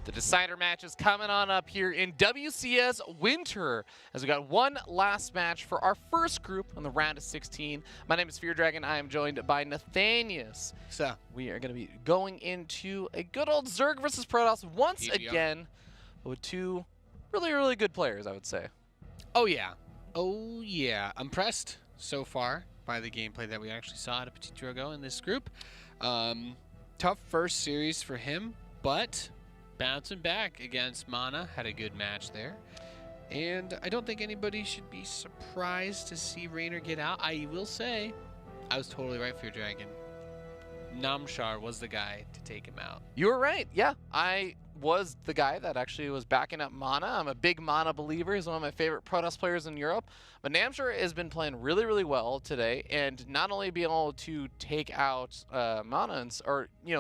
The decider match is coming on up here in WCS Winter, as we got one last match for our first group on the round of 16. My name is FearDragon. I am joined by Nathanius. So we are going to be going into a good old Zerg versus Protoss once again with two really good players, I would say. Oh yeah. Impressed so far by the gameplay that we actually saw at PtitDrogo in this group. Tough first series for him, but bouncing back against Mana, had a good match there. And I don't think anybody should be surprised to see Raynor get out. I will say, I was totally right, FearDragon. Namshar was the guy to take him out. You were right, yeah. I was the guy that actually was backing up Mana. I'm a big Mana believer. He's one of my favorite Protoss players in Europe. But Namshar has been playing really well today, and not only being able to take out Mana,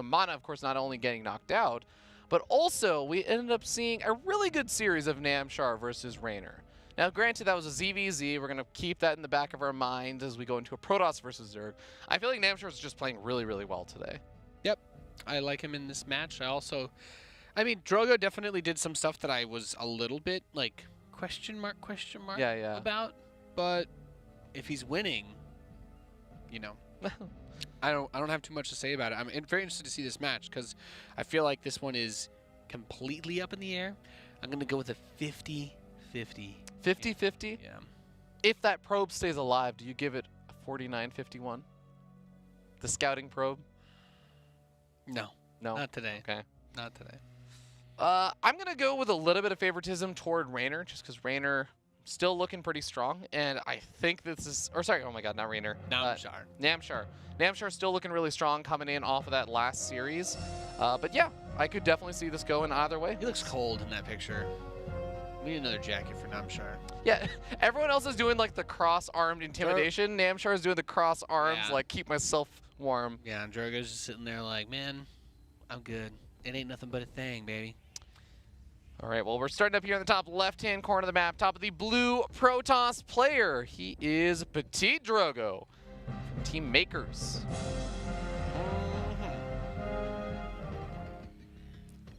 Mana, of course, not only getting knocked out, but also we ended up seeing a really good series of Namshar versus Raynor. Now, granted, that was a ZVZ. We're going to keep that in the back of our minds as we go into a Protoss versus Zerg. I feel like Namshar is just playing really well today. Yep, I like him in this match. I mean, Drogo definitely did some stuff that I was a little bit like question mark about. But if he's winning, you know, I don't have too much to say about it. I'm very interested to see this match because I feel like this one is completely up in the air. I'm going to go with a 50-50. 50-50? Yeah. If that probe stays alive, do you give it a 49-51? The scouting probe? No. No? Not today. Okay. Not today. I'm going to go with a little bit of favoritism toward Raynor, just because Raynor still looking pretty strong, and I think this is, or sorry, oh my god, not Raynor. Namshar. Namshar still looking really strong coming in off of that last series. But yeah, I could definitely see this going either way. He looks cold in that picture. We need another jacket for Namshar. Yeah, everyone else is doing like the cross-armed intimidation. Namshar is doing the cross-arms, like keep myself warm. Yeah, and Drogo's just sitting there like, man, I'm good. It ain't nothing but a thing, baby. All right, well, we're starting up here in the top left-hand corner of the map, top of the blue Protoss player. He is PtitDrogo from Team Makers.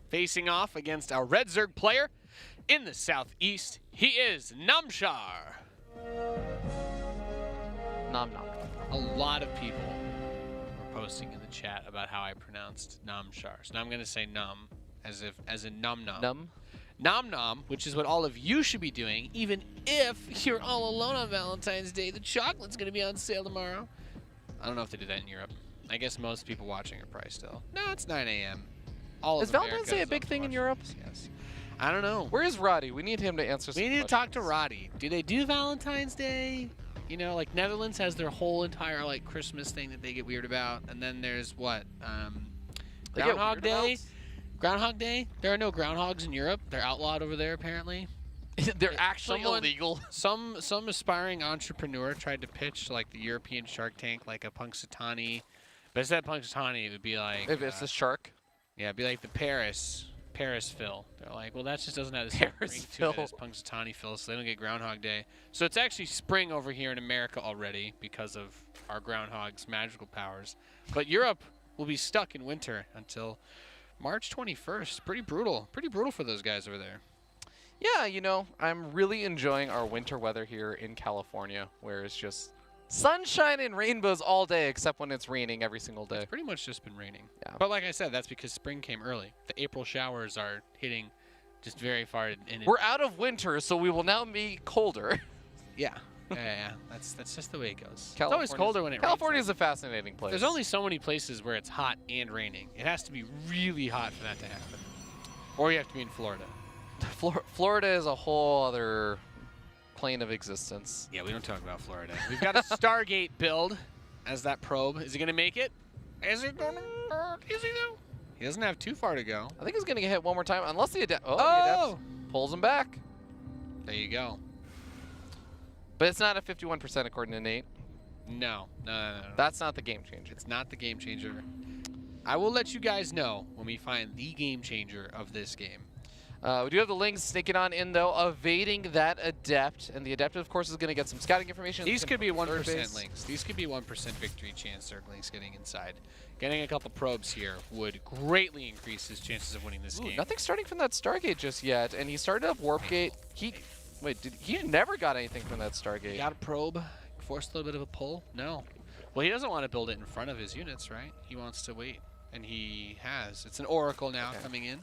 Facing off against our red Zerg player in the southeast, he is Namshar. Nom nom. A lot of people were posting in the chat about how I pronounced Namshar. So now I'm going to say num, as in num nom. Num? Nom nom, which is what all of you should be doing, even if you're all alone on Valentine's Day. The chocolate's going to be on sale tomorrow. I don't know if they do that in Europe. I guess most people watching are probably still. No, it's 9 a.m. Is Valentine's Day a big thing in Europe? Yes. I don't know. Where is Roddy? We need him to answer some We need questions. to talk to Roddy. Do they do Valentine's Day? You know, like Netherlands has their whole entire like Christmas thing that they get weird about, and then there's what? Groundhog Day. Groundhog Day? There are no groundhogs in Europe. They're outlawed over there, apparently. They're actually illegal. Some aspiring entrepreneur tried to pitch like the European Shark Tank, like a Punxsutawney. But instead of Punxsutawney, it would be like... If it's a shark? Yeah, it'd be like the Paris-Phil. They're like, well, that just doesn't have the same ring to it as Punxsutawney Phil, so they don't get Groundhog Day. So it's actually spring over here in America already because of our groundhog's magical powers. But Europe will be stuck in winter until March 21st. Pretty brutal for those guys over there. Yeah, you know, I'm really enjoying our winter weather here in California, where it's just sunshine and rainbows all day, except when it's raining every single day. It's pretty much just been raining. Yeah. But like I said, that's because spring came early. The April showers are hitting just very far in. We're out of winter, so we will now be colder. Yeah. Yeah. That's just the way it goes. It's California's always colder when it rains. California is a fascinating place. There's only so many places where it's hot and raining. It has to be really hot for that to happen. Or you have to be in Florida. Florida is a whole other plane of existence. Yeah, we don't talk about Florida. We've got a Stargate build as that probe. Is he going to make it? Is he going to? Is he though? He doesn't have too far to go. I think he's going to get hit one more time, unless the Adept... Oh, the Adept pulls him back. There you go. But it's not a 51% according to Nate. No. That's not the game changer. It's not the game changer. I will let you guys know when we find the game changer of this game. We do have the Lings sneaking on in, though, evading that Adept. And the Adept, of course, is going to get some scouting information. These could be 1% Lings. These could be 1% victory chance Zerglings getting inside. Getting a couple probes here would greatly increase his chances of winning this game. Nothing starting from that Stargate just yet. And he started up Warp Gate. He never got anything from that Stargate. He got a probe, forced a little bit of a pull. No. Well, he doesn't want to build it in front of his units, right? He wants to wait. And he has. It's an Oracle now coming in.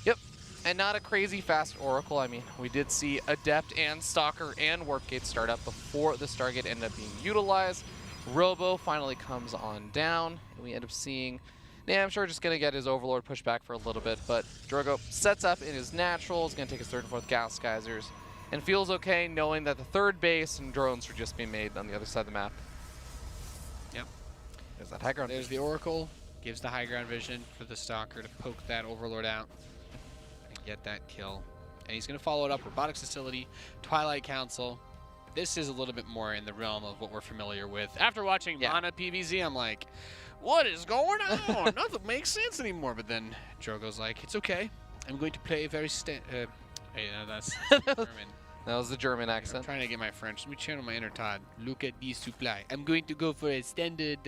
Yep. And not a crazy fast Oracle. I mean, we did see Adept and Stalker and Warp Gate start up before the Stargate ended up being utilized. Robo finally comes on down. And we end up seeing Namshar just going to get his Overlord pushed back for a little bit. But Drogo sets up in his natural. Is going to take his third and fourth Gas Geysers. And feels okay knowing that the third base and drones are just being made on the other side of the map. Yep. There's that high ground. There's the Oracle. Gives the high ground vision for the Stalker to poke that Overlord out. Get that kill. And he's going to follow it up. Robotics Facility, Twilight Council. This is a little bit more in the realm of what we're familiar with. After watching Mana PvZ, I'm like, what is going on? Nothing makes sense anymore. But then Drogo's like, it's okay. I'm going to play a very hey, that's German. That was the German accent. I'm trying to get my French. Let me channel my inner Todd. Look at the supply. I'm going to go for a standard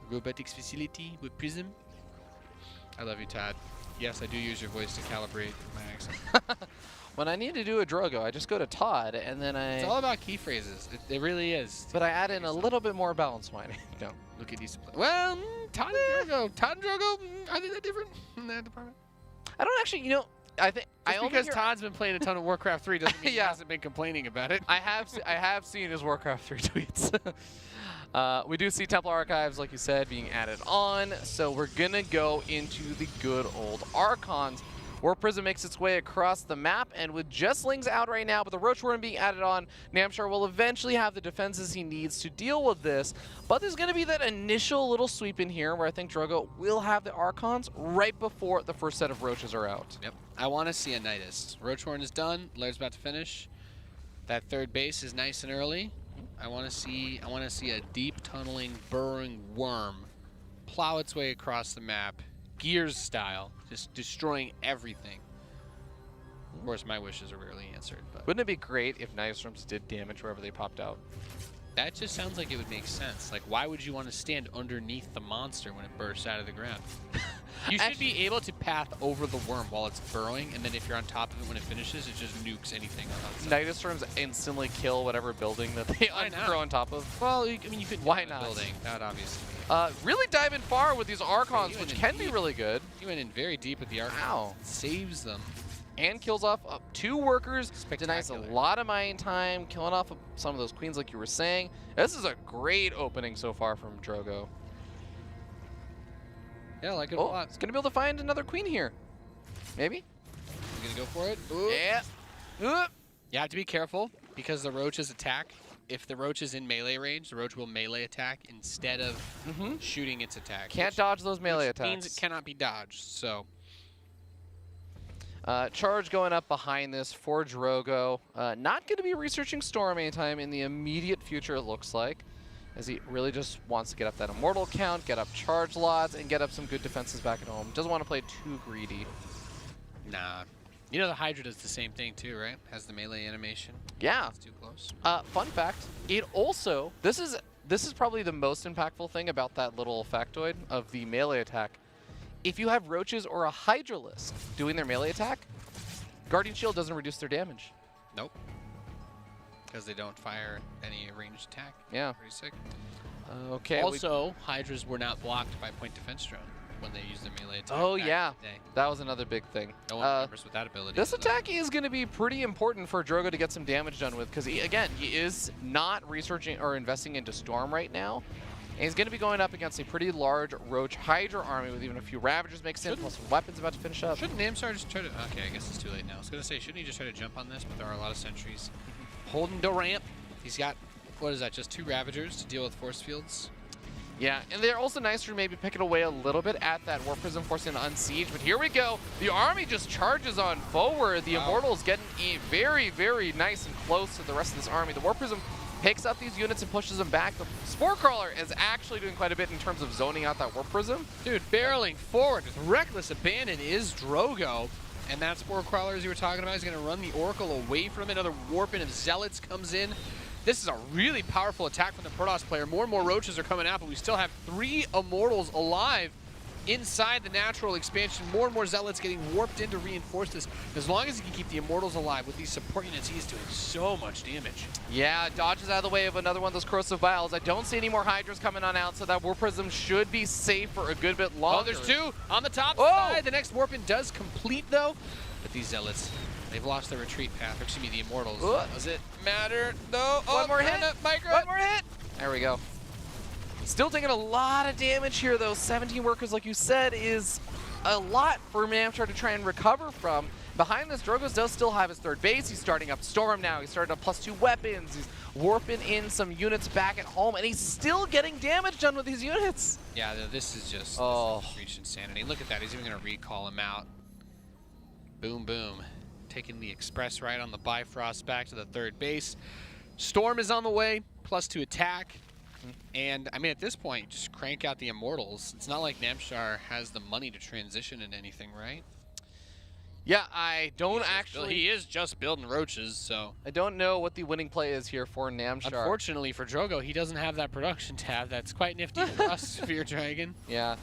robotics facility with Prism. I love you, Todd. Yes, I do use your voice to calibrate my accent. When I need to do a Drogo, I just go to Todd, and then It's all about key phrases. It really is. But I add in a little bit more balance whining. No. Look at these. Well, Todd and Drogo. Todd and Drogo, are they that different in that department? I don't actually, you know, I think... Just because Todd's been playing a ton of Warcraft 3 doesn't mean he hasn't been complaining about it. I have seen his Warcraft 3 tweets. We do see Templar Archives, like you said, being added on. So we're going to go into the good old Archons. Warp Prism makes its way across the map, and with just Lings out right now, but the Roach Worm being added on, Namshar will eventually have the defenses he needs to deal with this. But there's going to be that initial little sweep in here where I think Drogo will have the Archons right before the first set of Roaches are out. Yep. I want to see a Nidus. Roach Worm is done. Laird's about to finish. That third base is nice and early. I want to see a deep tunneling, burrowing worm plow its way across the map, Gears style, just destroying everything. Of course, my wishes are rarely answered. But wouldn't it be great if Nidusworms did damage wherever they popped out? That just sounds like it would make sense. Like, why would you want to stand underneath the monster when it bursts out of the ground? You should be able to path over the worm while it's burrowing, and then if you're on top of it when it finishes, it just nukes anything on that side. Nidusworms instantly kill whatever building that they throw on top of. Well, I mean, you could. Why not? Building. That would obviously. Really diving far with these Archons, which can be really good. He went in very deep with the Archons. Wow. Saves them. And kills off 2 workers, denies a lot of mine time, killing off some of those queens like you were saying. This is a great opening so far from Drogo. Yeah, I like it a lot. He's going to be able to find another queen here. Maybe? You going to go for it? Ooh. Yeah. You have to be careful because the roaches attack. If the roach is in melee range, the roach will melee attack instead of shooting its attack. Can't dodge those melee attacks. Means it cannot be dodged, so... Charge going up behind this for Drogo. Not going to be researching Storm anytime in the immediate future, it looks like, as he really just wants to get up that Immortal count, get up charge lots, and get up some good defenses back at home. Doesn't want to play too greedy. Nah. You know the Hydra does the same thing too, right? Has the melee animation. Yeah. It's too close. Fun fact, it also, this is probably the most impactful thing about that little factoid of the melee attack. If you have Roaches or a Hydralisk doing their melee attack, Guardian Shield doesn't reduce their damage. Nope. Because they don't fire any ranged attack. Yeah. Pretty sick. Okay. Also, Hydras were not blocked by point defense drone when they used their melee attack. Oh, yeah. That was another big thing. No one remembers with that ability. This attack is going to be pretty important for Drogo to get some damage done with, because, again, he is not researching or investing into Storm right now. And he's going to be going up against a pretty large Roach Hydra army with even a few Ravagers mixed in, plus weapons about to finish up. Shouldn't Namshar just try to... Okay, I guess it's too late now. I was going to say, shouldn't he just try to jump on this? But there are a lot of sentries. Holding the ramp. He's got, what is that, just 2 Ravagers to deal with force fields? Yeah, and they're also nice to maybe pick it away a little bit at that Warp Prism, forcing an unsiege. But here we go. The army just charges on forward. The Immortals getting very, very nice and close to the rest of this army. The Warp Prism picks up these units and pushes them back. The Spore Crawler is actually doing quite a bit in terms of zoning out that Warp Prism. Dude, barreling forward with reckless abandon is Drogo. And that Spore Crawler, as you were talking about, is going to run the Oracle away from it. Another warp in of Zealots comes in. This is a really powerful attack from the Protoss player. More and more Roaches are coming out, but we still have 3 Immortals alive inside the natural expansion. More and more Zealots getting warped in to reinforce this. As long as he can keep the Immortals alive with these support units, he's doing so much damage. Yeah, dodges out of the way of another one of those Corrosive Vials. I don't see any more Hydras coming on out, so that Warp Prism should be safe for a good bit longer. Oh, there's 2 on the top side. The next warp-in does complete, though. But these Zealots, they've lost their retreat path. Or, excuse me, the Immortals. Does it matter? No. One more hit. One more hit. There we go. Still taking a lot of damage here, though. 17 workers, like you said, is a lot for Namshar to try and recover from. Behind this, Drogo does still have his 3rd base. He's starting up Storm now. He's starting up +2 weapons. He's warping in some units back at home, and he's still getting damage done with these units. Yeah, this is just reached insanity. Look at that. He's even going to recall him out. Boom, boom. Taking the express right on the Bifrost back to the 3rd base. Storm is on the way, +2 attack. And, I mean, at this point, just crank out the Immortals. It's not like Namshar has the money to transition into anything, right? Yeah, I don't He is just building Roaches, so. I don't know what the winning play is here for Namshar. Unfortunately for Drogo, he doesn't have that production tab. That's quite nifty for us, Spear Dragon. Yeah.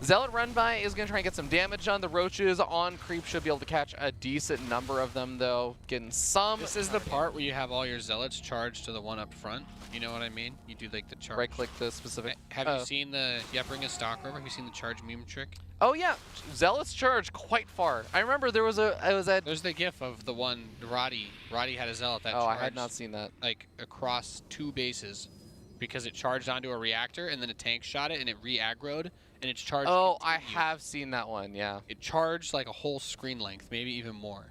Zealot run by is going to try and get some damage on the Roaches. On creep should be able to catch a decent number of them, though. Getting some. This is the part where you have all your Zealots charged to the one up front. You know what I mean? You do like the charge. Right-click the specific. Have you seen the? Yeah, bring a stock over. Have you seen the charge meme trick? Oh yeah, Zealots charge quite far. I remember there was There's the gif of the one Roddy. Roddy had a Zealot that. Oh, charged, I had not seen that. Like across 2 bases, because it charged onto a reactor and then a tank shot it and it re-aggroed. And it's charged. Oh, I have seen that one, yeah. It charged like a whole screen length, maybe even more.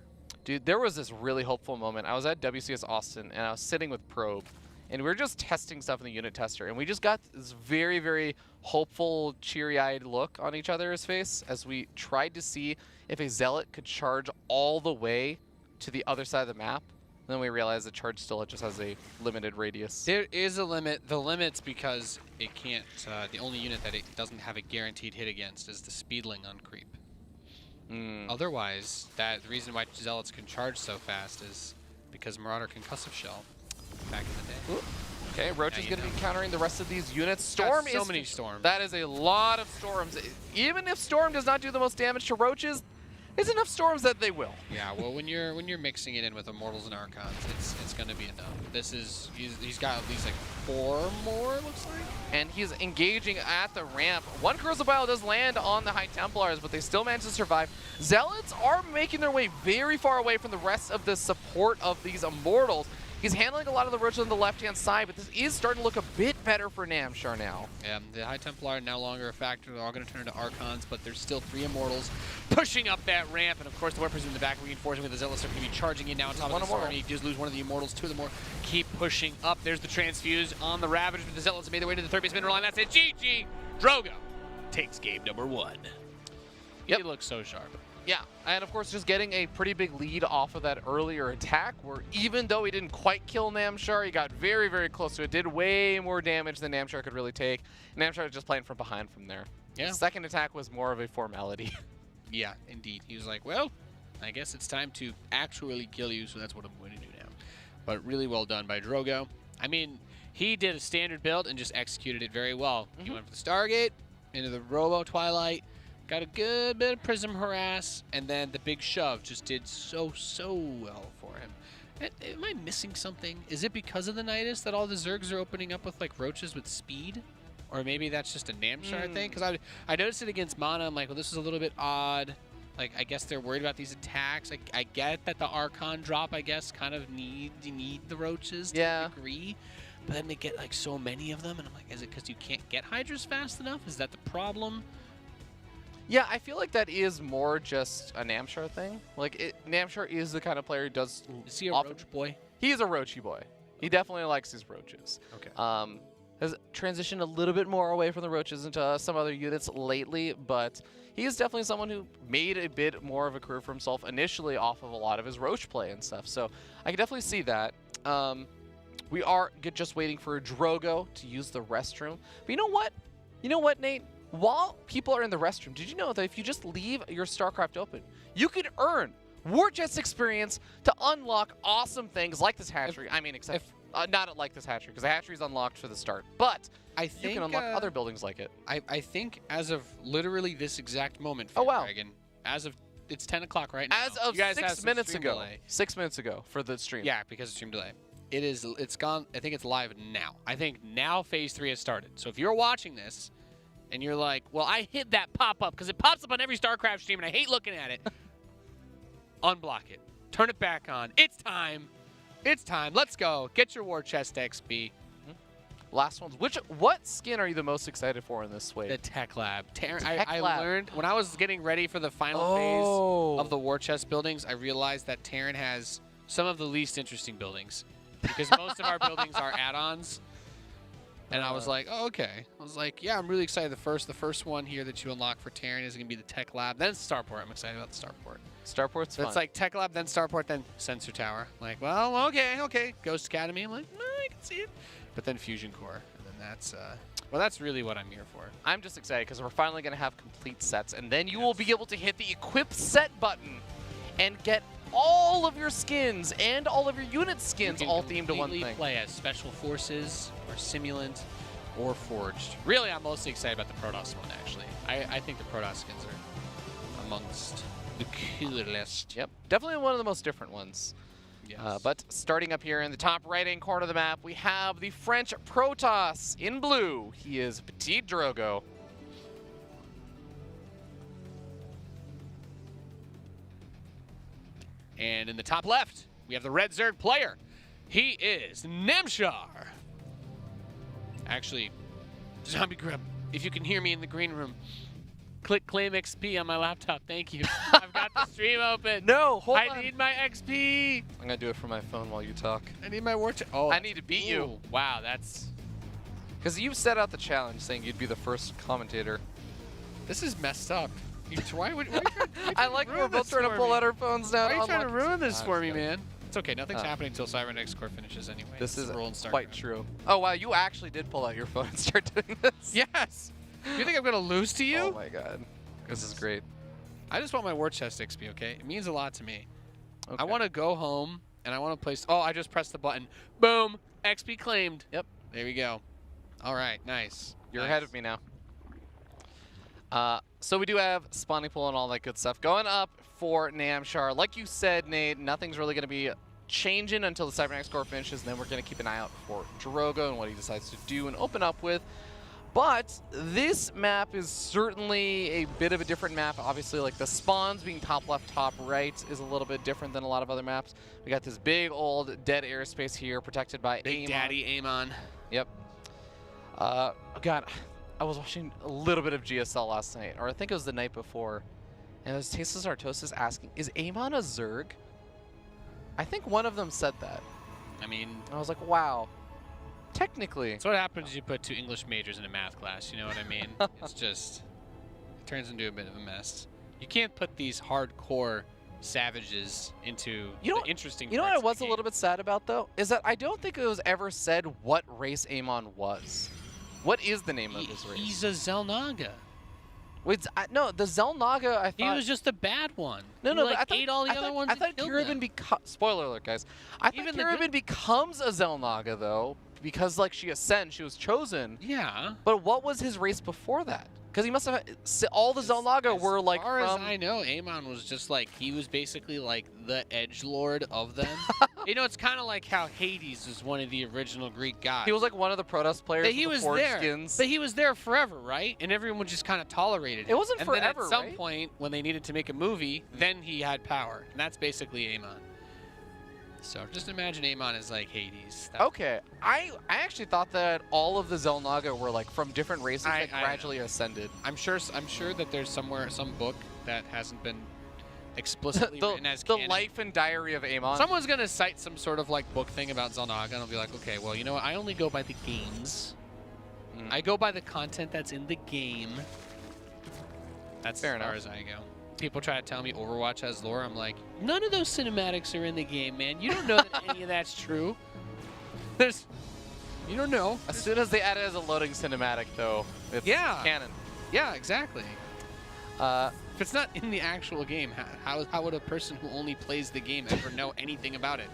Dude, there was this really hopeful moment. I was at WCS Austin, and I was sitting with Probe, and we were just testing stuff in the unit tester, and we just got this very, very hopeful, cheery-eyed look on each other's face as we tried to see if a Zealot could charge all the way to the other side of the map. And then we realized the charge still just has a limited radius. There is a limit. The limit's because it can't, the only unit that it doesn't have a guaranteed hit against is the Speedling on creep. Otherwise, the reason why Zealots can charge so fast is because Marauder Concussive Shell back in the day. Ooh. Okay, Roach is going to be countering the rest of these units. Storm is so many Storms. That is a lot of Storms. Even if Storm does not do the most damage to Roaches, there's enough Storms that they will. Yeah, well, when you're mixing it in with Immortals and Archons, it's going to be enough. This is he's got at least like 4 more, it looks like. And he's engaging at the ramp. One Corrosive Vial does land on the High Templars, but they still manage to survive. Zealots are making their way very far away from the rest of the support of these Immortals. He's handling a lot of the Roaches on the left-hand side, but this is starting to look a bit better for Namshar now. Yeah, the High Templar are no longer a factor. They're all going to turn into Archons, but there's still 3 Immortals pushing up that ramp. And, of course, the weapons in the back reinforcing with the Zealots are going to be charging in now on top of the Storm. He does lose one of the Immortals. 2 of them more keep pushing up. There's the Transfuse on the Ravage, but the Zealots have made their way to the 3rd base mineral line. That's it. GG. Drogo takes game number 1. Yep. He looks so sharp. Yeah, and of course just getting a pretty big lead off of that earlier attack where even though he didn't quite kill Namshar, he got very, very close to it. Did way more damage than Namshar could really take. Namshar was just playing from behind from there. Yeah. The second attack was more of a formality. Yeah, indeed. He was like, well, I guess it's time to actually kill you, so that's what I'm going to do now. But really well done by Drogo. I mean, he did a standard build and just executed it very well. He went for the Stargate, into the Robo Twilight, got a good bit of Prism Harass, and then the big shove just did so well for him. Am I missing something? Is it because of the Nidus that all the Zergs are opening up with like Roaches with speed? Or maybe that's just a Namshar thing? Because I noticed it against Mana. I'm like, well, this is a little bit odd. Like, I guess they're worried about these attacks. I get that the Archon drop, I guess, kind of you need the Roaches to a degree. But then they get like so many of them, and I'm like, is it because you can't get Hydras fast enough? Is that the problem? Yeah, I feel like that is more just a Namshar thing. Like, Namshar is the kind of player who does... Is he a Roach boy? He is a Roachy boy. He definitely likes his Roaches. Okay. Has transitioned a little bit more away from the Roaches into some other units lately, but he is definitely someone who made a bit more of a career for himself initially off of a lot of his Roach play and stuff. So I can definitely see that. We are just waiting for Drogo to use the restroom. But you know what? You know what, Nate? While people are in the restroom, did you know that if you just leave your StarCraft open, you could earn War Chest experience to unlock awesome things like this hatchery. I mean, except not like this hatchery, because the hatchery is unlocked for the start. But I think you can unlock other buildings like it. I think as of literally this exact moment, Dragon, as of it's 10 o'clock right now. As of 6 minutes ago. Delay. 6 minutes ago for the stream. Yeah, because of stream delay. It's gone. I think it's live now. I think now phase 3 has started. So if you're watching this and you're like, well, I hid that pop-up because it pops up on every StarCraft stream and I hate looking at it. Unblock it. Turn it back on. It's time. It's time. Let's go. Get your War Chest XP. Last ones. What skin are you the most excited for in this wave? The Tech Lab. I learned when I was getting ready for the final phase of the War Chest buildings, I realized that Terran has some of the least interesting buildings because most of our buildings are add-ons. And I was like, oh, okay. I was like, yeah, I'm really excited. The first one here that you unlock for Terran is going to be the Tech Lab, then Starport. I'm excited about the Starport. Starport's fun. It's like Tech Lab, then Starport, then Sensor Tower. Like, well, okay. Ghost Academy. I'm like, no, I can see it. But then Fusion Core, and then that's really what I'm here for. I'm just excited because we're finally going to have complete sets, and then you will be able to hit the Equip Set button and get all of your skins and all of your unit skins all themed to one thing. Play as Special Forces or Simulant or Forged. Really, I'm mostly excited about the Protoss one, actually. I think the Protoss skins are amongst the coolest. Yep, definitely one of the most different ones. Yes. But starting up here in the top right-hand corner of the map, we have the French Protoss in blue. He is PtitDrogo. And in the top left, we have the Red Zerg player. He is Namshar. Actually, Zombie Grub, if you can hear me in the green room, click claim XP on my laptop. Thank you. I've got the stream open. No, hold on. I need my XP. I'm going to do it from my phone while you talk. I need my War Chest. Oh, I need to beat you. Wow, that's... Because you set out the challenge saying you'd be the first commentator. This is messed up. Why would I like we're both trying to pull out our phones now. Why are you trying to ruin this for me, man? It's okay. Nothing's happening until Cybernetics Core finishes anyway. This is StarCraft. quite true. Oh, wow. You actually did pull out your phone and start doing this? Yes. You think I'm going to lose to you? Oh, my God. This is great. I just want my War Chest XP, okay? It means a lot to me. Okay. I want to go home, and I want to place... Oh, I just pressed the button. Boom. XP claimed. Yep. There we go. All right. Nice. You're ahead of me now. So we do have spawning pool and all that good stuff going up for Namshar. Like you said, Nate, nothing's really going to be changing until the Cybernetics Core finishes, and then we're going to keep an eye out for Drogo and what he decides to do and open up with. But this map is certainly a bit of a different map. Obviously, like the spawns being top left, top right is a little bit different than a lot of other maps. We got this big old dead airspace here protected by Big Daddy Amon. Yep. God, I was watching a little bit of GSL last night, or I think it was the night before, and it was Tasteless Artosis asking, is Amon a Zerg? I think one of them said that. I mean... And I was like, wow. Technically. That's what happens if you put 2 English majors in a math class, you know what I mean? It's just... It turns into a bit of a mess. You can't put these hardcore savages into the interesting You know what I was a little bit sad about, though? Is that I don't think it was ever said what race Amon was. What is the name of his race? He's a Zelnaga. Wait, no, the Zelnaga, I thought... He was just the bad one. No, he, but I thought, ate all the other ones. I thought Kiriban spoiler alert, guys. I thought Kiriban becomes a Zelnaga, though, because, like, she ascends, she was chosen. Yeah. But what was his race before that? Because he must have... All the Zelnaga were, like, as far as I know, Amon was just, like, he was basically, like, the edgelord of them. You know, it's kind of like how Hades was one of the original Greek gods. He was, like, one of the Protoss players with the forged skins. But he was there forever, right? And everyone just kind of tolerated him. It wasn't forever, right? And then at some point, when they needed to make a movie, then he had power. And that's basically Amon. So just imagine Amon as like Hades. Okay, I actually thought that all of the Zelnaga were like from different races that gradually ascended. I'm sure that there's somewhere some book that hasn't been explicitly written as canon. The life and diary of Amon. Someone's gonna cite some sort of like book thing about Zelnaga, and I'll be like, okay, well, you know what? I only go by the games. I go by the content that's in the game. That's as far as I go. People try to tell me Overwatch has lore. I'm like, none of those cinematics are in the game, man. You don't know that any of that's true. There's, you don't know. As soon as they add it as a loading cinematic, though, it's canon. Yeah, exactly. If it's not in the actual game, how would a person who only plays the game ever know anything about it?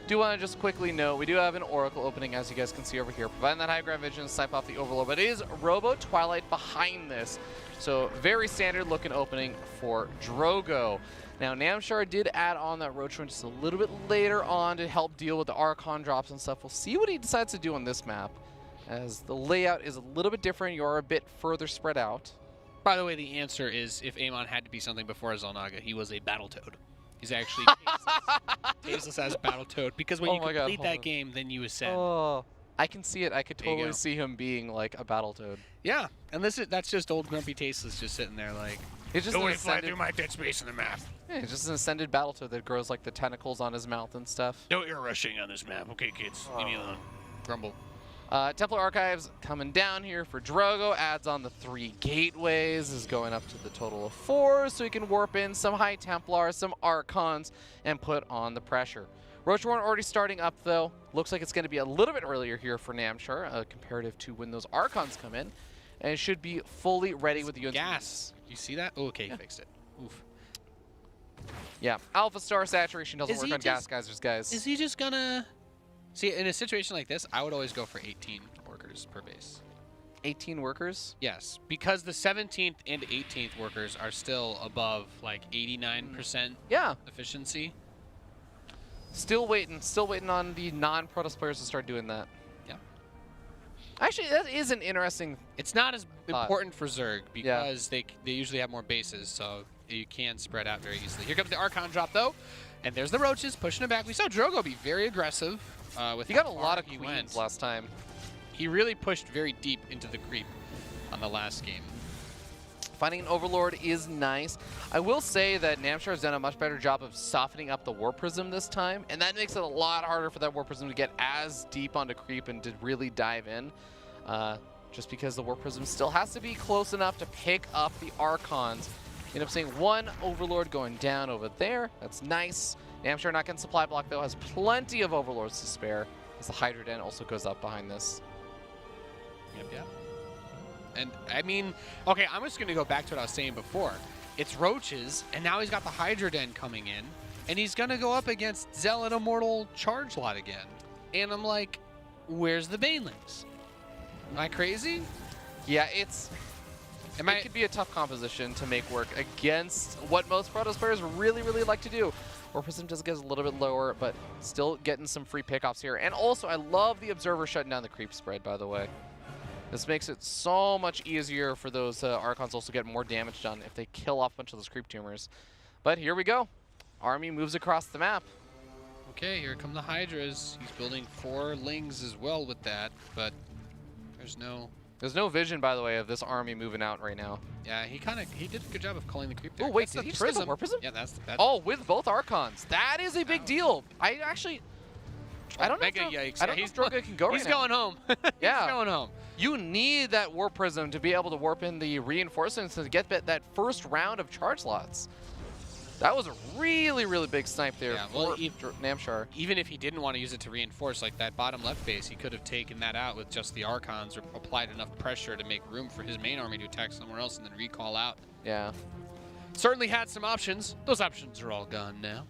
Do want to just quickly note, we do have an Oracle opening, as you guys can see over here, providing that high ground vision to snipe off the Overlord, but it is Robo Twilight behind this. So very standard looking opening for Drogo. Now Namshar did add on that Ro16 just a little bit later on to help deal with the Archon drops and stuff. We'll see what he decides to do on this map, as the layout is a little bit different. You are a bit further spread out. By the way, the answer is if Amon had to be something before Xel'Naga, he was a Battletoad. He's actually tasteless as Battletoad, because when you complete that game, then you ascend. Oh, I can see it. I could totally see him being like a Battletoad. Yeah, and that's just old grumpy Tasteless just sitting there like, it's just don't fly through my dead space in the map. Yeah, it's just an ascended Battletoad that grows like the tentacles on his mouth and stuff. No air rushing on this map. Okay, kids, leave me alone. Grumble. Templar Archives coming down here for Drogo, adds on the 3 gateways, is going up to the total of 4, so he can warp in some High Templars, some Archons, and put on the pressure. Ro16 already starting up though. Looks like it's going to be a little bit earlier here for Namshar, comparative to when those Archons come in, and it should be fully ready with the UNC. Gas. You see that? Oh, okay, he fixed it. Oof. Yeah, Alpha Star saturation doesn't work on gas geysers, guys. Is he just gonna... See, in a situation like this, I would always go for 18 workers per base. 18 workers? Yes, because the 17th and 18th workers are still above like 89% efficiency. Still waiting on the non-Protoss players to start doing that. Yeah. Actually, that is an interesting... It's not as important for Zerg because they usually have more bases, so you can spread out very easily. Here comes the Archon drop, though, and there's the Roaches pushing it back. We saw Drogo be very aggressive. He got a lot of queens last time. He really pushed very deep into the creep on the last game. Finding an Overlord is nice. I will say that Namshar has done a much better job of softening up the Warp Prism this time, and that makes it a lot harder for that Warp Prism to get as deep onto creep and to really dive in. Just because the Warp Prism still has to be close enough to pick up the Archons. End up seeing 1 Overlord going down over there. That's nice. Namshar not getting supply block though, has plenty of Overlords to spare, as the Hydra Den also goes up behind this. Yep. And I mean, okay, I'm just gonna go back to what I was saying before. It's Roaches, and now he's got the Hydra Den coming in, and he's gonna go up against Zealot Immortal Charge Lot again. And I'm like, where's the Banelings? Am I crazy? Yeah, it could be a tough composition to make work against what most Protoss players really, really like to do. Warp Prism just gets a little bit lower, but still getting some free pickoffs here. And also, I love the Observer shutting down the creep spread, by the way. This makes it so much easier for those Archons also get more damage done if they kill off a bunch of those creep tumors. But here we go. Army moves across the map. Okay, here come the Hydras. He's building 4 Lings as well with that, but there's no vision, by the way, of this army moving out right now. Yeah, he did a good job of calling the creep there. Oh, wait, did he just get the Warp Prism? Yeah, that's oh, with both Archons. That is a big deal. I don't know if Drogo can go right now. He's going home. Yeah. He's going home. You need that Warp Prism to be able to warp in the reinforcements to get that first round of charge slots. That was a really, really big snipe there for Namshar. Even if he didn't want to use it to reinforce, like that bottom left base, he could have taken that out with just the Archons or applied enough pressure to make room for his main army to attack somewhere else and then recall out. Yeah. Certainly had some options. Those options are all gone now.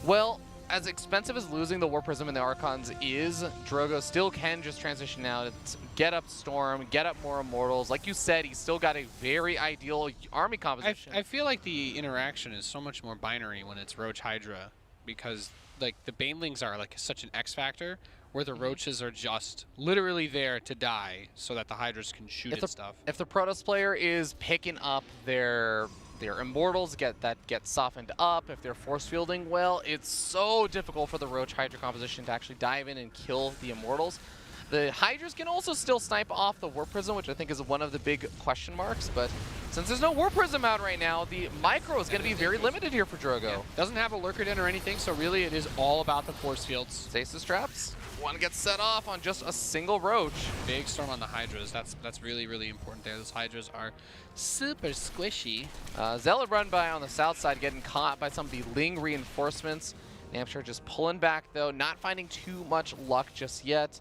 Well, as expensive as losing the Warp Prism and the Archons is, Drogo still can just transition out, get up Storm, get up more Immortals. Like you said, he's still got a very ideal army composition. I feel like the interaction is so much more binary when it's Roach Hydra, because like the Banelings are like such an X factor, where the Roaches are just literally there to die so that the Hydras can shoot at stuff. If the Protoss player is picking up their Immortals get softened up, if they're force fielding well, it's so difficult for the Roach Hydra composition to actually dive in and kill the Immortals. The Hydras can also still snipe off the Warp Prism, which I think is one of the big question marks, but since there's no Warp Prism out right now, the micro is going to be very limited here for Drogo. Yeah. Doesn't have a Lurker Den or anything, so really it is all about the force fields. Stasis traps. One gets set off on just a single Roach. Big Storm on the Hydras. That's really, really important there. Those Hydras are super squishy. Zealot run by on the south side, getting caught by some of the Ling reinforcements. Namshar just pulling back, though, not finding too much luck just yet.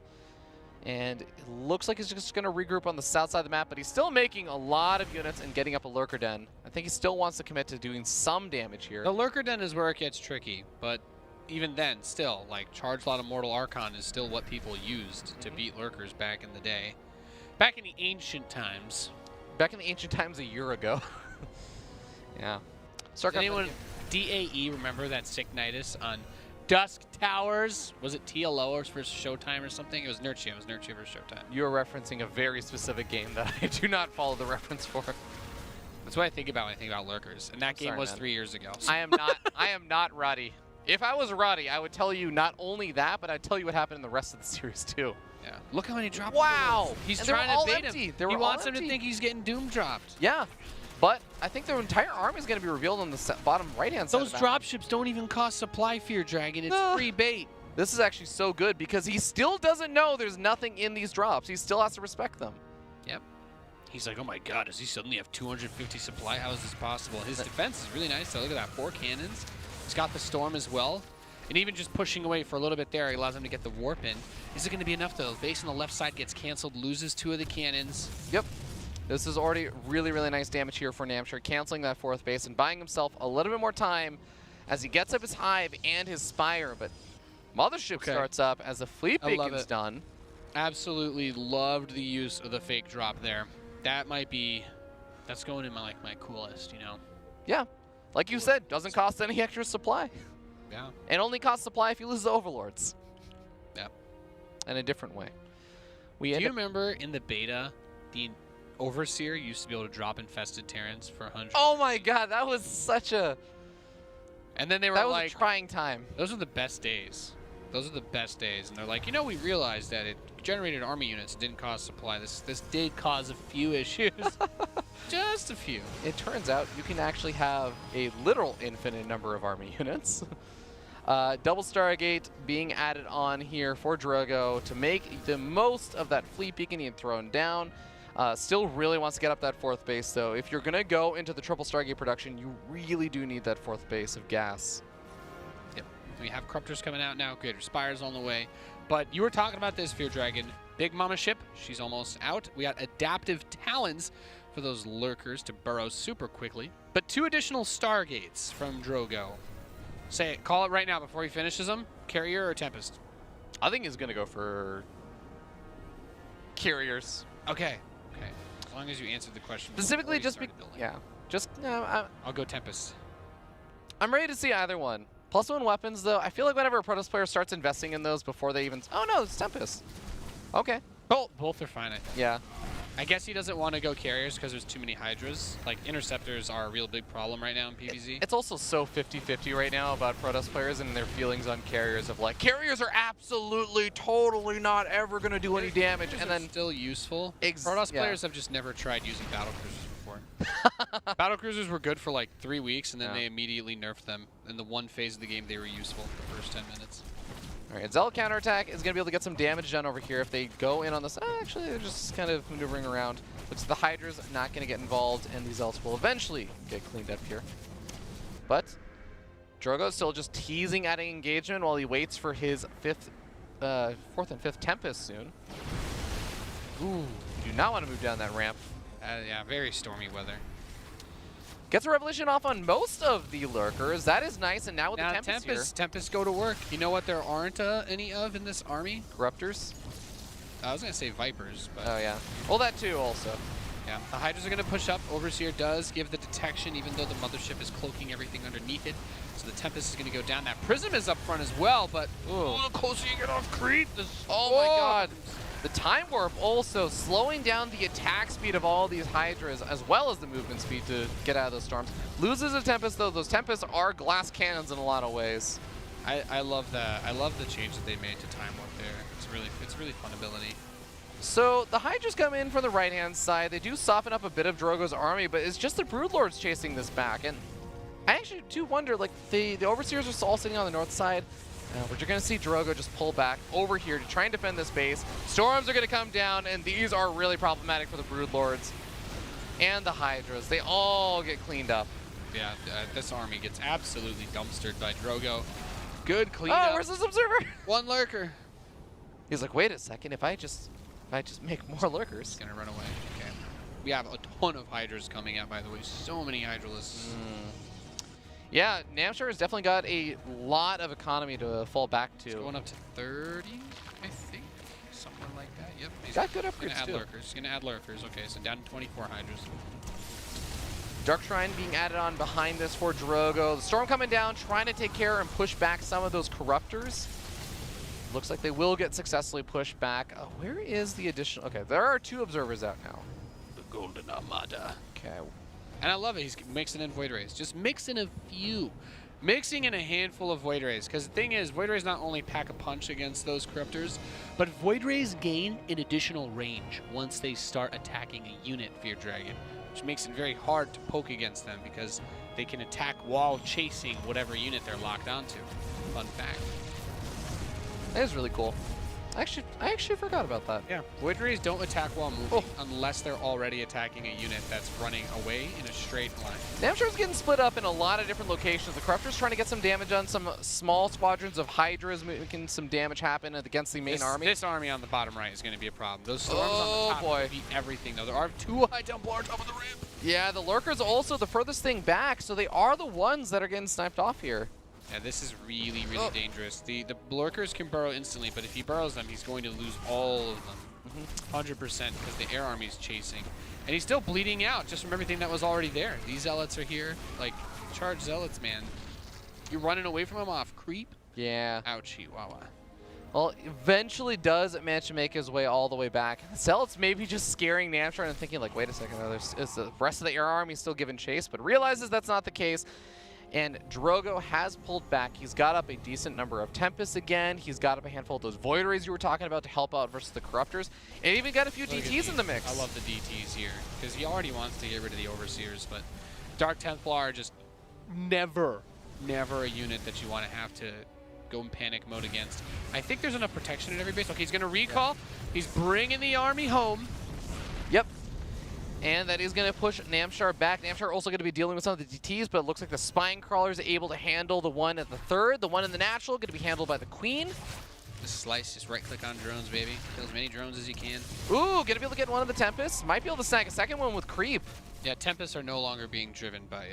And it looks like he's just going to regroup on the south side of the map, but he's still making a lot of units and getting up a Lurker Den. I think he still wants to commit to doing some damage here. The Lurker Den is where it gets tricky, but even then, still, like, Charged Lot of Mortal Archon is still what people used to beat Lurkers back in the day. Back in the ancient times. Back in the ancient times a year ago. Yeah. Does anyone DAE remember that Sicknitis on Dusk Towers? Was it TLO versus Showtime or something? It was Nurture. It was Nurture versus Showtime. You're referencing a very specific game that I do not follow the reference for. That's what I think about when I think about Lurkers. And that game was 3 years ago. So. I am not Roddy. If I was Roddy, I would tell you not only that, but I'd tell you what happened in the rest of the series too. Yeah. Look how many drops. Wow. He's and trying to bait empty. him. He wants him to think he's getting Doom dropped. Yeah. But I think their entire army is going to be revealed on the bottom right-hand side. Those dropships don't even cost supply, Fear Dragon. It's free bait. This is actually so good because he still doesn't know there's nothing in these drops. He still has to respect them. Yep. He's like, oh my god, does he suddenly have 250 supply? How is this possible? His defense is really nice. So look at that, 4 cannons. He's got the Storm as well. And even just pushing away for a little bit there, he allows him to get the Warp in. Is it going to be enough, though? Base on the left side gets canceled, loses 2 of the cannons. Yep. This is already really, really nice damage here for Namshar, canceling that 4th base and buying himself a little bit more time as he gets up his Hive and his Spire. But Mothership starts up as the Fleet Beacon's done. Absolutely loved the use of the fake drop there. That might be, that's going in my coolest, you know? Yeah. Like you said, doesn't cost any extra supply. Yeah. And only costs supply if you lose the Overlords. Yep. In a different way. Do you remember in the beta, the Overseer used to be able to drop infested Terrans for 100? Oh my god, that was such a... And then they were that was a trying time. Those are the best days. Those are the best days. And they're like, you know, we realized that it generated army units. It didn't cause supply. This did cause a few issues. Just a few. It turns out you can actually have a literal infinite number of army units. Double Stargate being added on here for Drogo to make the most of that Fleet Beacon being thrown down. Still really wants to get up that 4th base, though. If you're going to go into the triple Stargate production, you really do need that 4th base of gas. Yep. We have Corruptors coming out now. Greater Spire's on the way. But you were talking about this, Fear Dragon. Big Mama ship, she's almost out. We got Adaptive Talons for those Lurkers to burrow super quickly. But 2 additional Stargates from Drogo. Say it. Call it right now before he finishes them. Carrier or Tempest? I think he's going to go for Carriers. Okay. Okay. As long as you answered the question. Specifically just yeah. Just, I'll go Tempest. I'm ready to see either one. +1 weapons, though. I feel like whenever a Protoss player starts investing in those before they even... Oh, no, it's Tempest. Okay. Both are fine, I think. Yeah. I guess he doesn't want to go Carriers because there's too many Hydras. Like, Interceptors are a real big problem right now in PvZ. It's also so 50-50 right now about Protoss players and their feelings on Carriers of like, Carriers are absolutely, totally not ever going to do any damage. And then still useful. Protoss players have just never tried using Battlecruisers before. Battlecruisers were good for like 3 weeks, and then they immediately nerfed them. In the one phase of the game, they were useful the first 10 minutes. All right, Zealot counterattack is going to be able to get some damage done over here if they go in on this. Actually, they're just kind of maneuvering around. Looks like the Hydra's not going to get involved, and these Zealots will eventually get cleaned up here. But Drogo's still just teasing adding engagement while he waits for his 4th and 5th Tempest soon. Ooh, do not want to move down that ramp. Yeah, very stormy weather. Gets a Revolution off on most of the Lurkers. That is nice, and now with the Tempest here. Tempest go to work. You know what there aren't any of in this army? Corruptors? I was going to say Vipers, but... Oh, yeah. Well, that too, also. Yeah, the Hydras are going to push up. Overseer does give the detection, even though the Mothership is cloaking everything underneath it. So the Tempest is going to go down. That Prism is up front as well, but the closer you get off Crete, oh my god. The Time Warp also slowing down the attack speed of all these Hydras, as well as the movement speed to get out of those storms. Loses a Tempest, though. Those Tempests are glass cannons in a lot of ways. I love that. I love the change that they made to Time Warp there. It's really fun ability. So the Hydras come in from the right-hand side. They do soften up a bit of Drogo's army, but it's just the Broodlords chasing this back. And I actually do wonder, like, the Overseers are all sitting on the north side. But you're going to see Drogo just pull back over here to try and defend this base. Storms are going to come down, and these are really problematic for the Broodlords and the Hydras. They all get cleaned up. Yeah, this army gets absolutely dumpstered by Drogo. Good cleanup. Oh, where's this observer? One lurker. He's like, wait a second. If I just make more lurkers. He's gonna run away. Okay. We have a ton of Hydras coming out, by the way. So many Hydralisks. Yeah, Namshar has definitely got a lot of economy to fall back to. It's going up to 30, I think. Something like that. Yep. He's got good gonna upgrades add too. lurkers. He's gonna add lurkers. Okay, so down to 24 Hydras. Dark Shrine being added on behind this for Drogo. The Storm coming down, trying to take care and push back some of those Corruptors. Looks like they will get successfully pushed back. Where is the additional? Okay, there are 2 observers out now. The Golden Armada. Okay. And I love it. He's mixing in Void Rays. Just mixing a few. Mixing in a handful of Void Rays. Because the thing is, Void Rays not only pack a punch against those Corruptors, but Void Rays gain an additional range once they start attacking a unit, Fear Dragon. Which makes it very hard to poke against them because they can attack while chasing whatever unit they're locked onto. Fun fact. That is really cool. I actually forgot about that. Yeah, Void Rays don't attack while moving unless they're already attacking a unit that's running away in a straight line. Namshar's getting split up in a lot of different locations. The Corruptor's trying to get some damage on some small squadrons of Hydras, making some damage happen against the main army. This army on the bottom right is going to be a problem. Those storms on the top boy. beat everything, though. There are 2 High Templar on top of the ramp. Yeah, the Lurker's also the furthest thing back, so they are the ones that are getting sniped off here. Yeah, this is really, really dangerous. The Lurkers can burrow instantly, but if he burrows them, he's going to lose all of them. 100% because the air army's chasing. And he's still bleeding out just from everything that was already there. These Zealots are here. Like, charge Zealots, man. You're running away from him off creep? Yeah. Ouchie, wawa. Well, eventually does manage to make his way all the way back. Zealots maybe just scaring Namshar and thinking like, wait a second, is the rest of the air army still giving chase? But realizes that's not the case. And Drogo has pulled back. He's got up a decent number of Tempests again. He's got up a handful of those Void Rays you were talking about to help out versus the Corruptors. And even got a few DTs in the mix. I love the DTs here because he already wants to get rid of the Overseers, but Dark Templar are just never a unit that you want to have to go in panic mode against. I think there's enough protection at every base. Okay, he's going to recall. Yeah. He's bringing the army home. Yep. And that is going to push Namshar back. Namshar also going to be dealing with some of the DTs, but it looks like the Spine Crawler is able to handle the one at the 3rd. The one in the natural going to be handled by the Queen. Just slice, just right-click on drones, baby. Kill as many drones as you can. Ooh, going to be able to get one of the Tempests. Might be able to snag a second one with Creep. Yeah, Tempests are no longer being driven by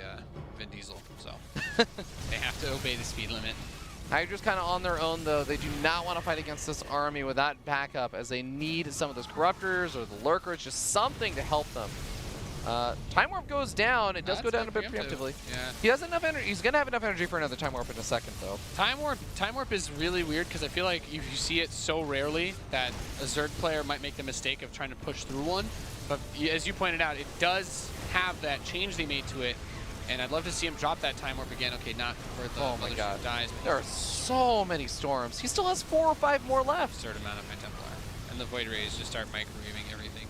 Vin Diesel, so they have to obey the speed limit. Hydra's kind of on their own, though. They do not want to fight against this army without backup, as they need some of those Corruptors or the Lurkers, just something to help them. Time Warp goes down. It does go down a bit preemptively. Yeah. He has enough energy. He's going to have enough energy for another Time Warp in a second, though. Time Warp is really weird because I feel like you see it so rarely that a Zerg player might make the mistake of trying to push through one. But as you pointed out, it does have that change they made to it. And I'd love to see him drop that Time Warp again. Okay, not for the Mothership dies. There are so many storms. He still has 4 or 5 more left. Absurd amount of High Templar. And the Void Rays just start microwaving everything.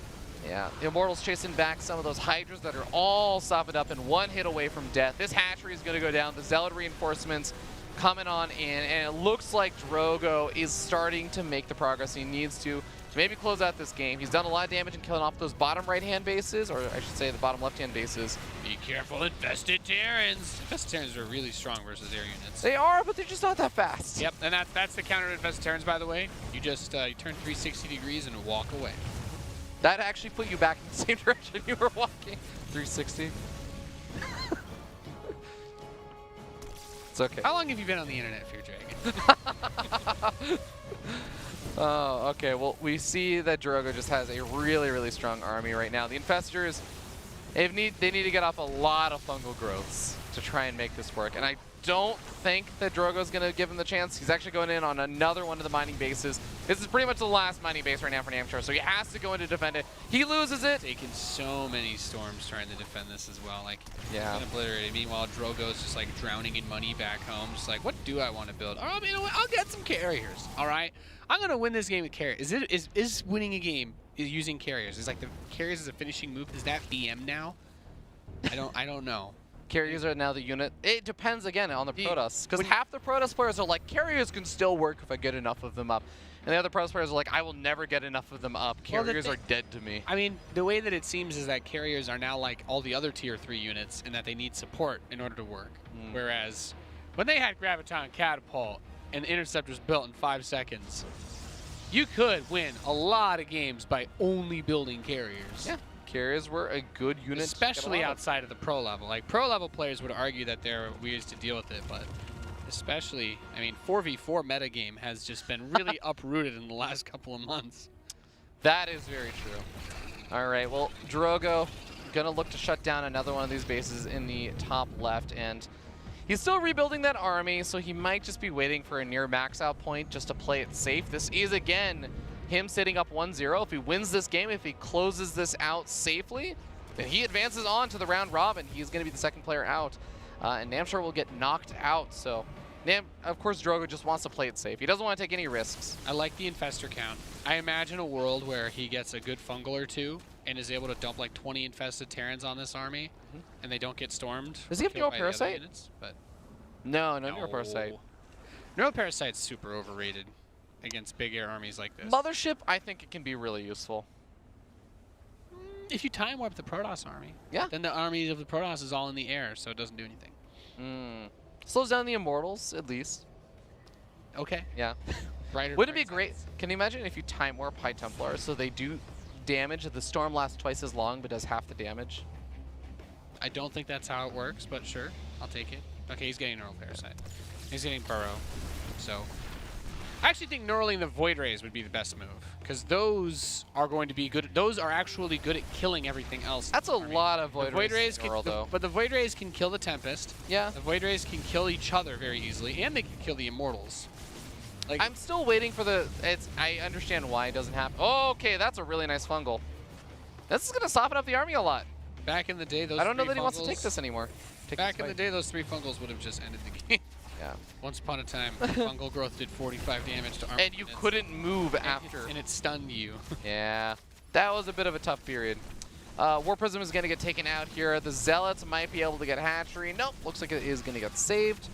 Yeah, the Immortals chasing back some of those Hydras that are all softened up and 1 hit away from death. This hatchery is going to go down. The Zealot reinforcements coming on in, and it looks like Drogo is starting to make the progress he needs to maybe close out this game. He's done a lot of damage in killing off those bottom right-hand bases, or I should say the bottom left-hand bases. Be careful, Infested Terrans! Infested Terrans are really strong versus air units. They are, but they're just not that fast. Yep, and that's the counter to Infested Terrans, by the way. You just you turn 360 degrees and walk away. That actually put you back in the same direction you were walking. 360. It's okay. How long have you been on the internet, Fear Dragon? Oh, okay. Well, we see that Drogo just has a really, really strong army right now. The Infestors, they need to get off a lot of fungal growths to try and make this work. And I don't think that Drogo's going to give him the chance. He's actually going in on another one of the mining bases. This is pretty much the last mining base right now for Namshar, so he has to go in to defend it. He loses it. Taking so many storms trying to defend this as well. Like, yeah, obliterated. Meanwhile, Drogo's just like drowning in money back home. Just like, what do I want to build? Oh, you know what? I'll get some carriers. All right, I'm going to win this game with carriers. Is winning a game using carriers? Is like the carriers as a finishing move? Is that BM now? I don't know. Carriers are now the unit. It depends, again, on the Protoss. Because half the Protoss players are like, carriers can still work if I get enough of them up. And the other Protoss players are like, I will never get enough of them up. Carriers are dead to me. I mean, the way that it seems is that carriers are now like all the other tier 3 units in that they need support in order to work. Whereas When they had Graviton Catapult and Interceptors built in 5 seconds, you could win a lot of games by only building carriers. Yeah, carriers were a good unit. Especially outside of the pro level. Like, pro level players would argue that there are ways to deal with it, but especially, I mean, 4v4 metagame has just been really uprooted in the last couple of months. That is very true. All right, well, Drogo gonna look to shut down another one of these bases in the top left, and he's still rebuilding that army, so he might just be waiting for a near max out point just to play it safe. This is, again, him sitting up 1-0. If he wins this game, if he closes this out safely, then he advances on to the round robin. He's going to be the second player out, and Namshar will get knocked out. So, of course, Drogo just wants to play it safe. He doesn't want to take any risks. I like the infestor count. I imagine a world where he gets a good fungal or two and is able to dump like 20 infested Terrans on this army, and they don't get stormed. Does he have Neuroparasite? Units, but no Neuroparasite. Neuroparasite's super overrated against big air armies like this. Mothership, I think it can be really useful. If you time warp the Protoss army, yeah, then the army of the Protoss is all in the air, so it doesn't do anything. Slows down the Immortals, at least. Okay. Yeah. Wouldn't it be great? Can you imagine if you time warp High Templar so they do damage, the storm lasts twice as long but does half the damage? I don't think that's how it works, but sure, I'll take it. Okay, he's getting Neuroparasite. He's getting Burrow, so I actually think Neuraling the Void Rays would be the best move, because those are going to be good. Those are actually good at killing everything else. That's a lot of Void Rays though. But the Void Rays can kill the Tempest. Yeah. The Void Rays can kill each other very easily, and they can kill the Immortals. Like, I'm still waiting for the... I understand why it doesn't happen. Oh, okay, that's a really nice fungal. This is going to soften up the army a lot. Back in the day, those I don't know that he wants to take this anymore. Back in the day, those 3 fungals would have just ended the game. Yeah. Once upon a time, fungal growth did 45 damage to armor. And you couldn't move after. And it stunned you. Yeah. That was a bit of a tough period. War Prism is going to get taken out here. The Zealots might be able to get Hatchery. Nope. Looks like it is going to get saved.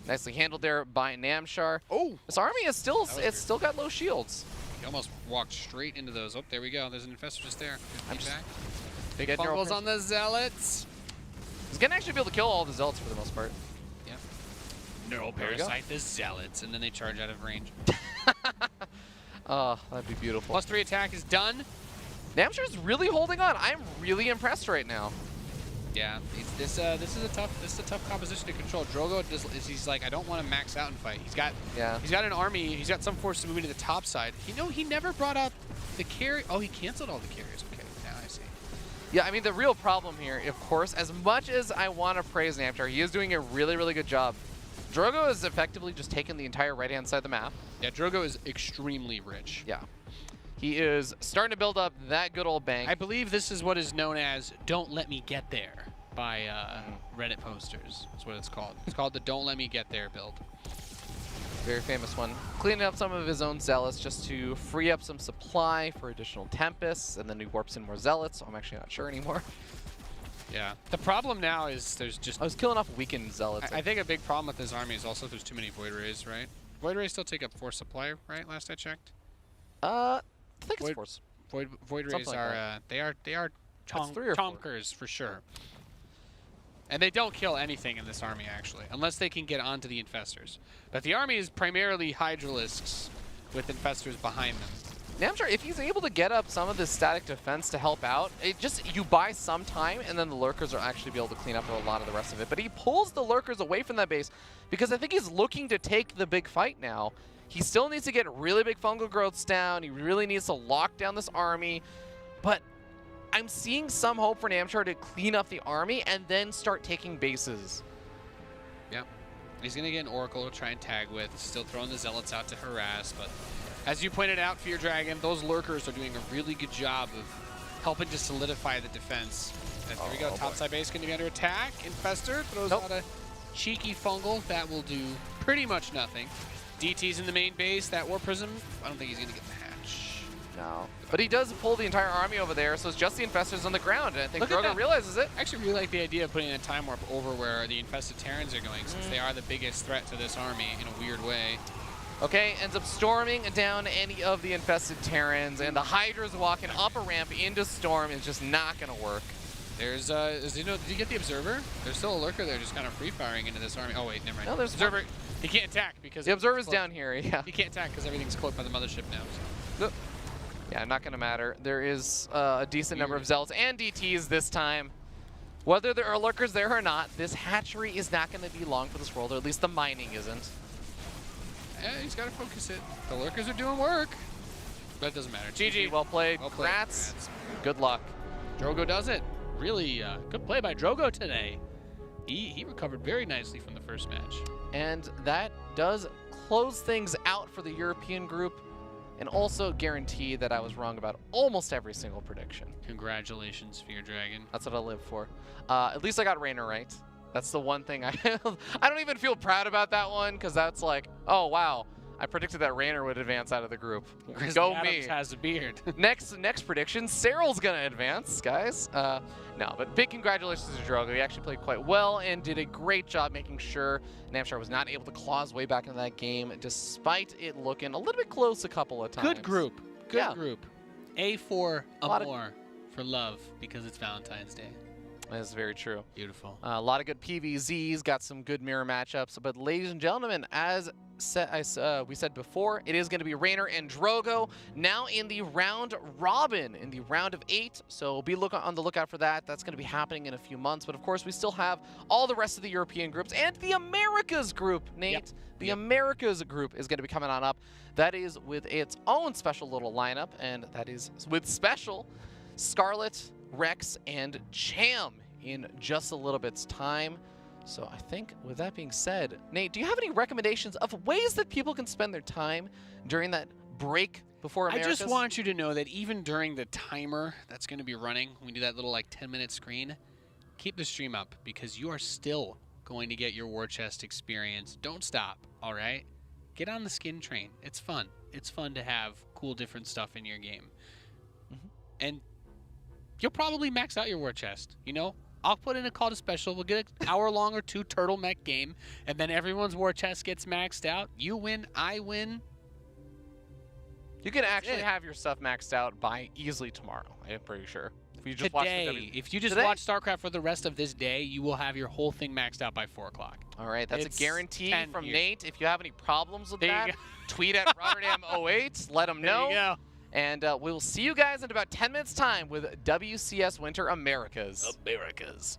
Nicely handled there by Namshar. Oh! This army is still, it's still got low shields. He almost walked straight into those. Oh, there we go. There's an infestor just there. I'm just back. Big fungals on the Zealots. He's going to actually be able to kill all the Zealots for the most part. Yeah. Neuroparasite the Zealots, and then they charge out of range. Oh, that'd be beautiful. +3 attack is done. Namshar's really holding on. I'm really impressed right now. Yeah, this is a tough composition to control. Drogo he's like, I don't want to max out and fight. He's got an army. He's got some forces moving to the top side. He never brought up the carry. Oh, he canceled all the carriers. Okay, now I see. Yeah, I mean the real problem here, of course, as much as I want to praise Namshar, he is doing a really, really good job. Drogo is effectively just taking the entire right-hand side of the map. Yeah, Drogo is extremely rich. Yeah. He is starting to build up that good old bank. I believe this is what is known as "Don't Let Me Get There" by Reddit posters. That's what it's called. It's called the "Don't Let Me Get There" build. Very famous one. Cleaning up some of his own Zealots just to free up some supply for additional Tempests, and then he warps in more Zealots, so I'm actually not sure anymore. Yeah. The problem now is there's just... I was killing off weakened Zealots. I think a big problem with this army is also there's too many Void Rays, right? Void Rays still take up 4 supply, right? Last I checked. I think it's force. Void Rays like are they are chonkers for sure. And they don't kill anything in this army actually, unless they can get onto the infestors. But the army is primarily Hydralisks with infestors behind them. Namshar, if he's able to get up some of this static defense to help out, you buy some time, and then the lurkers will actually be able to clean up a lot of the rest of it. But he pulls the lurkers away from that base because I think he's looking to take the big fight now. He still needs to get really big fungal growths down. He really needs to lock down this army. But I'm seeing some hope for Namshar to clean up the army and then start taking bases. Yep. He's going to get an Oracle to try and tag with. Still throwing the Zealots out to harass. But as you pointed out, Fear Dragon, those lurkers are doing a really good job of helping to solidify the defense. And there we go. Topside base going to be under attack. Infestor throws out a cheeky fungal. That will do pretty much nothing. DT's in the main base. That War Prism, I don't think he's going to get the hatch. No. But he does pull the entire army over there, so it's just the infestors on the ground. And I think Drogo realizes it. I actually really like the idea of putting a time warp over where the infested Terrans are going, since they are the biggest threat to this army in a weird way. Okay, ends up storming down any of the infested Terrans, and the Hydra's walking up a ramp into Storm is just not going to work. There's, did you get the Observer? There's still a Lurker there just kind of free-firing into this army. Oh, wait, never mind. No, there's Observer. He can't attack because... The Observer's down here, yeah. He can't attack because everything's cloaked by the mothership now. So. Yeah, not going to matter. There is a decent number of Zealots and DTs this time. Whether there are Lurkers there or not, this hatchery is not going to be long for this world, or at least the mining isn't. Yeah, he's got to focus it. The Lurkers are doing work. But it doesn't matter. GG, well played. Well played. Congrats. Good luck. Drogo does it. Really good play by Drogo today. He recovered very nicely from the first match. And that does close things out for the European group, and also guarantee that I was wrong about almost every single prediction. Congratulations, Fear Dragon. That's what I live for. At least I got Raynor right. That's the one thing I don't even feel proud about that one, because that's like, oh wow, I predicted that Raynor would advance out of the group. Go me. Adams has a beard. Next prediction, Cyril's gonna advance, guys. No, but big congratulations to Drogo. He actually played quite well and did a great job making sure Namshar was not able to claw his way back into that game, despite it looking a little bit close a couple of times. Good group. Good Yeah. group. A for Amor, for love, because it's Valentine's Day. That is very true. Beautiful. A lot of good PvZs, got some good mirror matchups. But ladies and gentlemen, as we said before, it is going to be Raynor and Drogo now in the round robin, in the round of 8. So be on the lookout for that. That's going to be happening in a few months. But of course, we still have all the rest of the European groups and the Americas group, Nate. Yep. The Americas group is going to be coming on up. That is with its own special little lineup, and that is with special Scarlet, Rex, and Cham in just a little bit's time. So I think with that being said, Nate, do you have any recommendations of ways that people can spend their time during that break before Americas? I just want you to know that even during the timer that's going to be running, when we do that little like 10-minute screen, keep the stream up because you are still going to get your war chest experience. Don't stop, all right? Get on the skin train. It's fun. It's fun to have cool different stuff in your game. And you'll probably max out your war chest, you know? I'll put in a call to special. We'll get an hour-long or 2 turtleneck game, and then everyone's war chest gets maxed out. You win, I win. You can actually have your stuff maxed out by easily tomorrow, I'm pretty sure. If you just watch if you just watch StarCraft for the rest of this day, you will have your whole thing maxed out by 4 o'clock. All right, that's a guarantee from here. Nate. If you have any problems with that, tweet at Rotterdam08. Let him know. There you go. And we'll see you guys in about 10 minutes' time with WCS Winter Americas. Americas.